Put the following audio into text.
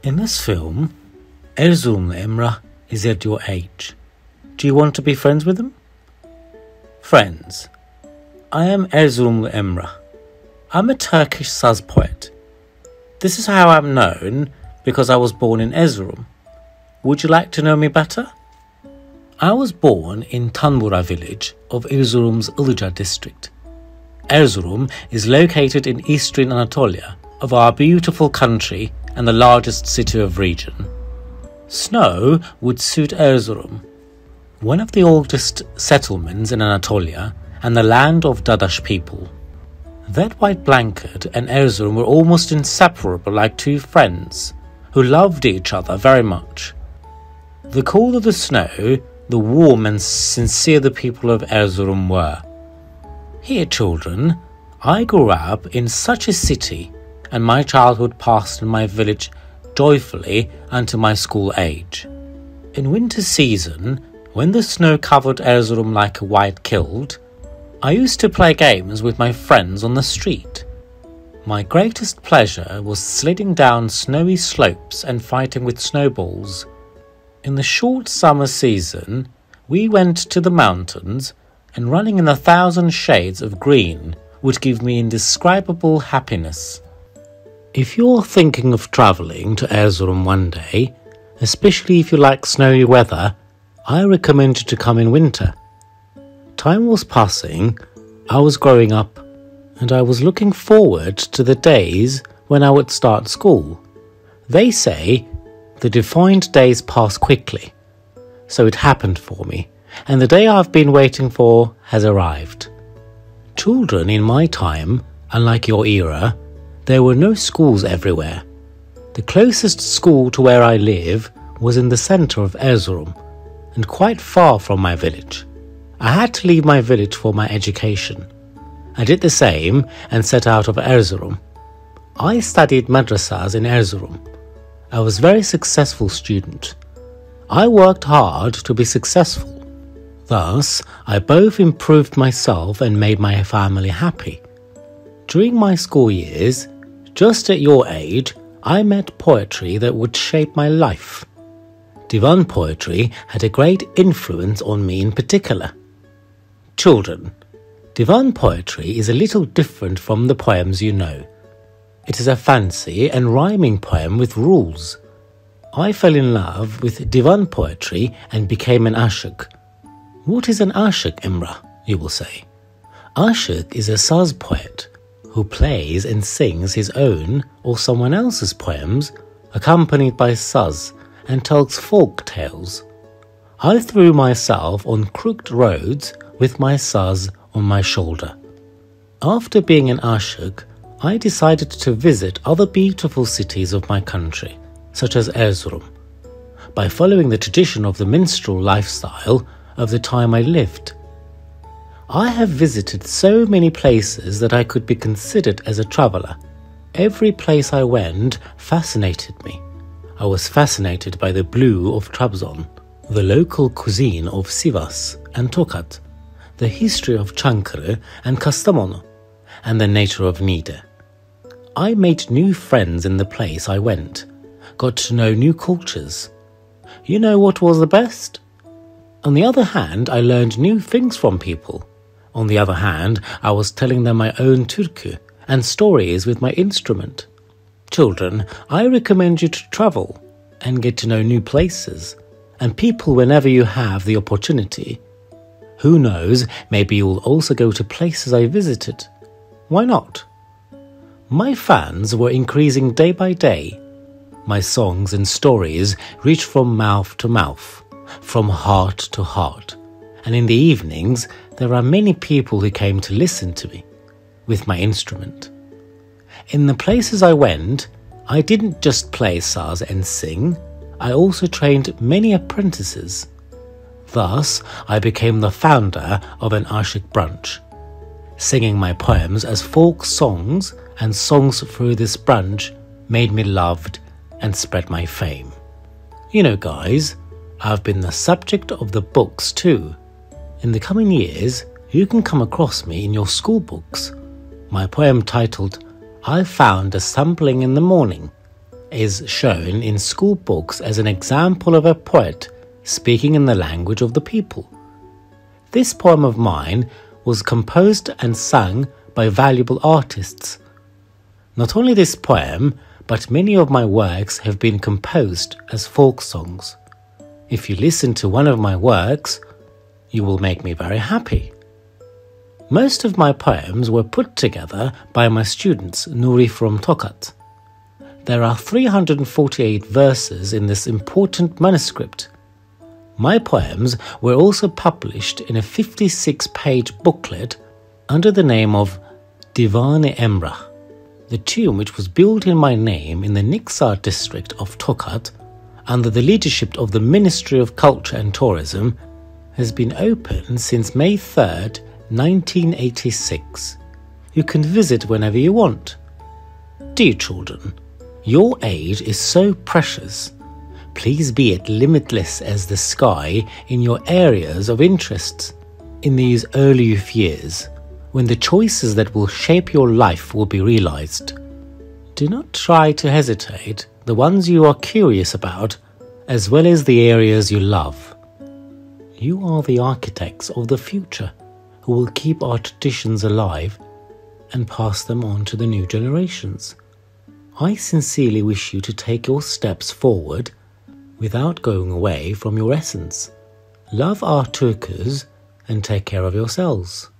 In this film, Erzurumlu Emrah is at your age. Do you want to be friends with him? Friends, I am Erzurumlu Emrah. I'm a Turkish saz poet. This is how I'm known because I was born in Erzurum. Would you like to know me better? I was born in Tanbura village of Erzurum's Ilıca district. Erzurum is located in eastern Anatolia of our beautiful country and the largest city of region. Snow would suit Erzurum, one of the oldest settlements in Anatolia and the land of Dadash people. That white blanket and Erzurum were almost inseparable, like two friends who loved each other very much. The cooler the snow, the warm and sincere the people of Erzurum were. Here, children, I grew up in such a city, and my childhood passed in my village joyfully until my school age. In winter season, when the snow covered Erzurum like a white kilt, I used to play games with my friends on the street. My greatest pleasure was sliding down snowy slopes and fighting with snowballs. In the short summer season, we went to the mountains, and running in 1,000 shades of green would give me indescribable happiness. If you're thinking of travelling to Erzurum one day, especially if you like snowy weather, I recommend you to come in winter. Time was passing, I was growing up, and I was looking forward to the days when I would start school. They say the defined days pass quickly, so it happened for me, and the day I've been waiting for has arrived. Children in my time, unlike your era, there were no schools everywhere. The closest school to where I live was in the centre of Erzurum, and quite far from my village. I had to leave my village for my education. I did the same and set out of Erzurum. I studied madrasas in Erzurum. I was a very successful student. I worked hard to be successful. Thus, I both improved myself and made my family happy. During my school years, just at your age, I met poetry that would shape my life. Divan poetry had a great influence on me in particular. Children, Divan poetry is a little different from the poems you know. It is a fancy and rhyming poem with rules. I fell in love with Divan poetry and became an ashik. What is an ashik, Emrah, you will say? Ashik is a saz poet who plays and sings his own or someone else's poems accompanied by saz and tells folk tales. I threw myself on crooked roads with my saz on my shoulder. After being an ashik, I decided to visit other beautiful cities of my country, such as Erzurum, by following the tradition of the minstrel lifestyle of the time I lived. I have visited so many places that I could be considered as a traveller. Every place I went fascinated me. I was fascinated by the blue of Trabzon, the local cuisine of Sivas and Tokat, the history of Çankırı and Kastamonu, and the nature of Niğde. I made new friends in the place I went, got to know new cultures. You know what was the best? On the other hand, I learned new things from people. On the other hand, I was telling them my own türkü and stories with my instrument. Children, I recommend you to travel and get to know new places and people whenever you have the opportunity. Who knows, maybe you will also go to places I visited. Why not? My fans were increasing day by day. My songs and stories reached from mouth to mouth, from heart to heart. And in the evenings, there are many people who came to listen to me with my instrument. In the places I went, I didn't just play saz and sing, I also trained many apprentices. Thus, I became the founder of an ashik branch, singing my poems as folk songs, and songs through this branch made me loved and spread my fame. You know, guys, I've been the subject of the books too. In the coming years, you can come across me in your school books. My poem titled, I Found a Sampling in the Morning, is shown in school books as an example of a poet speaking in the language of the people. This poem of mine was composed and sung by valuable artists. Not only this poem, but many of my works have been composed as folk songs. If you listen to one of my works, you will make me very happy. Most of my poems were put together by my students, Nuri from Tokat. There are 348 verses in this important manuscript. My poems were also published in a 56-page booklet under the name of Divan-i Emrah. The tomb, which was built in my name in the Niksar district of Tokat, under the leadership of the Ministry of Culture and Tourism, has been open since May 3rd, 1986. You can visit whenever you want. Dear children, your age is so precious. Please be as limitless as the sky in your areas of interest in these early youth years, when the choices that will shape your life will be realized. Do not try to hesitate the ones you are curious about, as well as the areas you love. You are the architects of the future who will keep our traditions alive and pass them on to the new generations. I sincerely wish you to take your steps forward without going away from your essence. Love our Turkus and take care of yourselves.